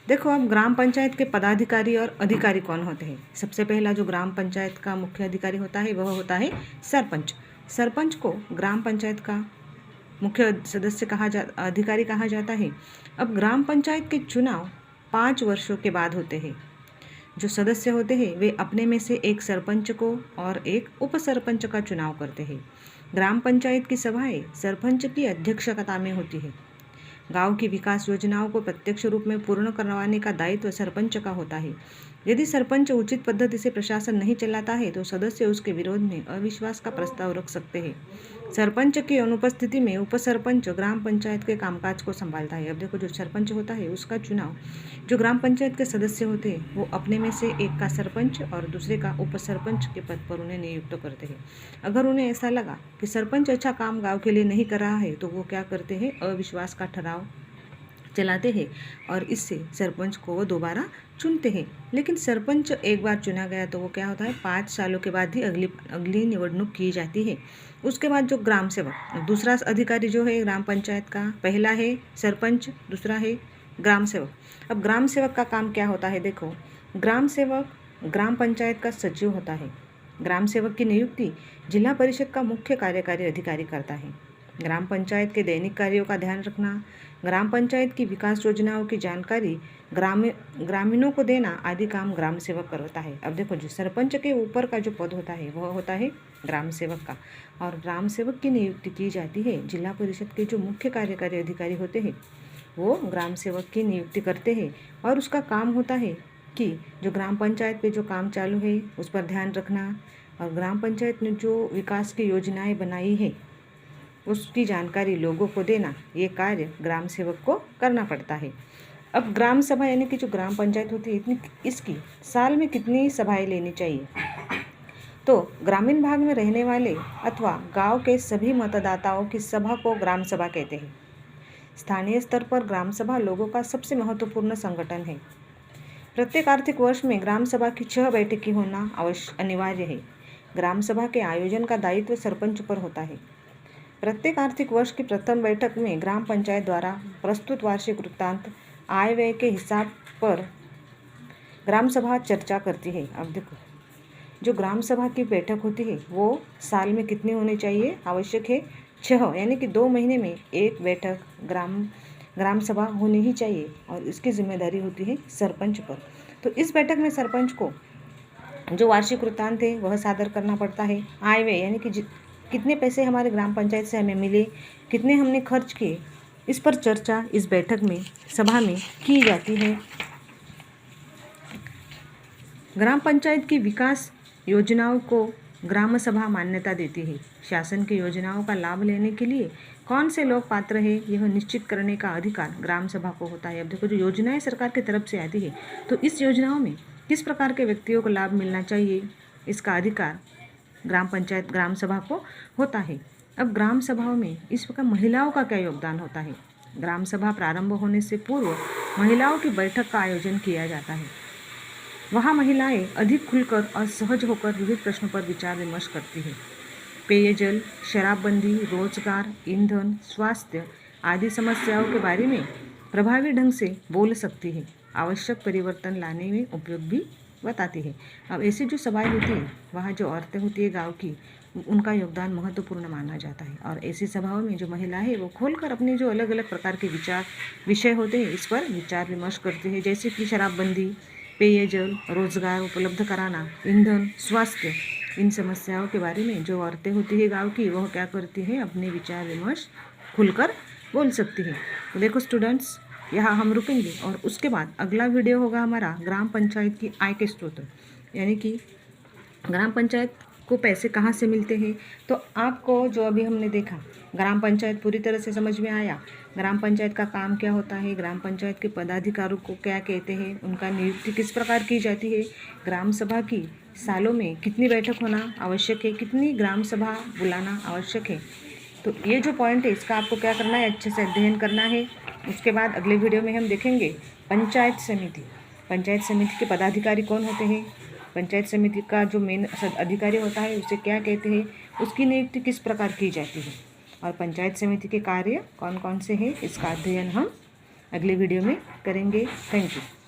देखो, अब ग्राम पंचायत के पदाधिकारी और अधिकारी कौन होते हैं। सबसे पहला जो ग्राम पंचायत का मुख्य अधिकारी होता है वह होता है सरपंच। सरपंच को ग्राम पंचायत का मुख्य सदस्य अधिकारी कहा जाता है। अब ग्राम पंचायत के चुनाव 5 वर्षों के बाद होते हैं। जो सदस्य होते हैं वे अपने में से एक सरपंच को और एक उप सरपंच का चुनाव करते हैं। ग्राम पंचायत की सभाएं सरपंच की अध्यक्षता में होती है। गांव की विकास योजनाओं को प्रत्यक्ष रूप में पूर्ण करवाने का दायित्व सरपंच का होता है। यदि सरपंच उचित पद्धति से प्रशासन नहीं चलाता है तो सदस्य उसके विरोध में अविश्वास का प्रस्ताव रख सकते हैं। सरपंच की अनुपस्थिति में उप सरपंच ग्राम पंचायत के कामकाज को संभालता है। अब देखो, जो सरपंच होता है उसका चुनाव जो ग्राम पंचायत के सदस्य होते हैं वो अपने में से एक का सरपंच और दूसरे का उप सरपंच के पद पर उन्हें नियुक्त करते हैं। अगर उन्हें ऐसा लगा कि सरपंच अच्छा काम गाँव के लिए नहीं कर रहा है तो वो क्या करते हैं, अविश्वास का ठराव चलाते हैं और इससे सरपंच को वो दोबारा चुनते हैं। लेकिन सरपंच एक बार चुना गया तो वो क्या होता है, 5 सालों के बाद ही अगली निवडणूक की जाती है। उसके बाद जो ग्राम सेवक, दूसरा अधिकारी जो है ग्राम पंचायत का, पहला है सरपंच, दूसरा है ग्राम सेवक। अब ग्राम सेवक का काम क्या होता है, देखो, ग्राम सेवक ग्राम पंचायत का सचिव होता है। ग्राम सेवक की नियुक्ति जिला परिषद का मुख्य कार्यकारी अधिकारी करता है। ग्राम पंचायत के दैनिक कार्यों का ध्यान रखना, ग्राम पंचायत की विकास योजनाओं की जानकारी ग्रामीणों को देना आदि काम ग्राम सेवक करता है। अब देखो, जो सरपंच के ऊपर का जो पद होता है वह होता है ग्राम सेवक का, और ग्राम सेवक की नियुक्ति की जाती है। जिला परिषद के जो मुख्य कार्यकारी अधिकारी होते हैं वो ग्राम सेवक की नियुक्ति करते हैं और उसका काम होता है कि जो ग्राम पंचायत पे जो काम चालू है उस पर ध्यान रखना और ग्राम पंचायत ने जो विकास की योजनाएं बनाई है उसकी जानकारी लोगों को देना, ये कार्य ग्राम सेवक को करना पड़ता है। अब ग्राम सभा यानी कि जो ग्राम पंचायत होती है इसकी साल में कितनी सभाएं लेनी चाहिए, तो ग्रामीण भाग में रहने वाले अथवा गांव के सभी मतदाताओं की सभा को ग्राम सभा कहते हैं। स्थानीय स्तर पर ग्राम सभा लोगों का सबसे महत्वपूर्ण संगठन है। प्रत्येक आर्थिक वर्ष में ग्राम सभा की 6 बैठकें होना अनिवार्य है। ग्राम सभा के आयोजन का दायित्व सरपंच पर होता है। प्रत्येक आर्थिक वर्ष की प्रथम बैठक में ग्राम पंचायत द्वारा प्रस्तुत वार्षिक वृत्तांत आय व्यय के हिसाब पर ग्राम सभा चर्चा करती है। अब देखो, जो ग्राम सभा की बैठक होती है वो साल में कितनी होनी चाहिए, आवश्यक है 6, यानी कि 2 महीने में एक बैठक ग्राम सभा होनी ही चाहिए और इसकी जिम्मेदारी होती है सरपंच पर। तो इस बैठक में सरपंच को जो वार्षिक वृत्तांत है वह सादर करना पड़ता है। आय व्यय यानी कि कितने पैसे हमारे ग्राम पंचायत से हमें मिले, कितने हमने खर्च किए, इस पर चर्चा इस बैठक में सभा में की जाती है। ग्राम पंचायत की विकास योजनाओं को ग्राम सभा मान्यता देती है। शासन की योजनाओं का लाभ लेने के लिए कौन से लोग पात्र हैं यह निश्चित करने का अधिकार ग्राम सभा को होता है। अब देखो, जो योजनाएं सरकार की तरफ से आती है तो इस योजनाओं में किस प्रकार के व्यक्तियों को लाभ मिलना चाहिए, इसका अधिकार ग्राम पंचायत ग्राम सभा को होता है। अब ग्राम सभाओं में इस प्रकार महिलाओं का क्या योगदान होता है। ग्राम सभा प्रारंभ होने से पूर्व महिलाओं की बैठक का आयोजन किया जाता है। वहाँ महिलाएं अधिक खुलकर और सहज होकर विविध प्रश्नों पर विचार विमर्श करती हैं। पेयजल, शराबबंदी, रोजगार, ईंधन, स्वास्थ्य आदि समस्याओं के बारे में प्रभावी ढंग से बोल सकती है। आवश्यक परिवर्तन लाने में उपयोग भी बताती है। अब ऐसी जो सभाएं होती है वहाँ जो औरतें होती है गांव की, उनका योगदान महत्वपूर्ण माना जाता है और ऐसी सभाओं में जो महिला है वो खोलकर अपने जो अलग अलग प्रकार के विषय होते हैं इस पर विचार विमर्श करते हैं, जैसे कि शराबबंदी, पेयजल, रोजगार उपलब्ध कराना, ईंधन, स्वास्थ्य, इन समस्याओं के बारे में जो औरतें होती है गाँव की वह क्या करती है, अपने विचार विमर्श खुलकर बोल सकती है। तो देखो स्टूडेंट्स, यहाँ हम रुकेंगे और उसके बाद अगला वीडियो होगा हमारा ग्राम पंचायत की आय के स्रोत, यानी कि ग्राम पंचायत को पैसे कहाँ से मिलते हैं। तो आपको जो अभी हमने देखा, ग्राम पंचायत पूरी तरह से समझ में आया। ग्राम पंचायत का काम क्या होता है, ग्राम पंचायत के पदाधिकारियों को क्या कहते हैं, उनका नियुक्ति किस प्रकार की जाती है, ग्राम सभा की सालों में कितनी बैठक होना आवश्यक है, कितनी ग्राम सभा बुलाना आवश्यक है। तो ये जो पॉइंट है इसका आपको क्या करना है, अच्छे से अध्ययन करना है। उसके बाद अगले वीडियो में हम देखेंगे पंचायत समिति। पंचायत समिति के पदाधिकारी कौन होते हैं, पंचायत समिति का जो मेन अधिकारी होता है उसे क्या कहते हैं, उसकी नियुक्ति किस प्रकार की जाती है और पंचायत समिति के कार्य कौन कौन से हैं, इसका अध्ययन हम अगले वीडियो में करेंगे। Thank you.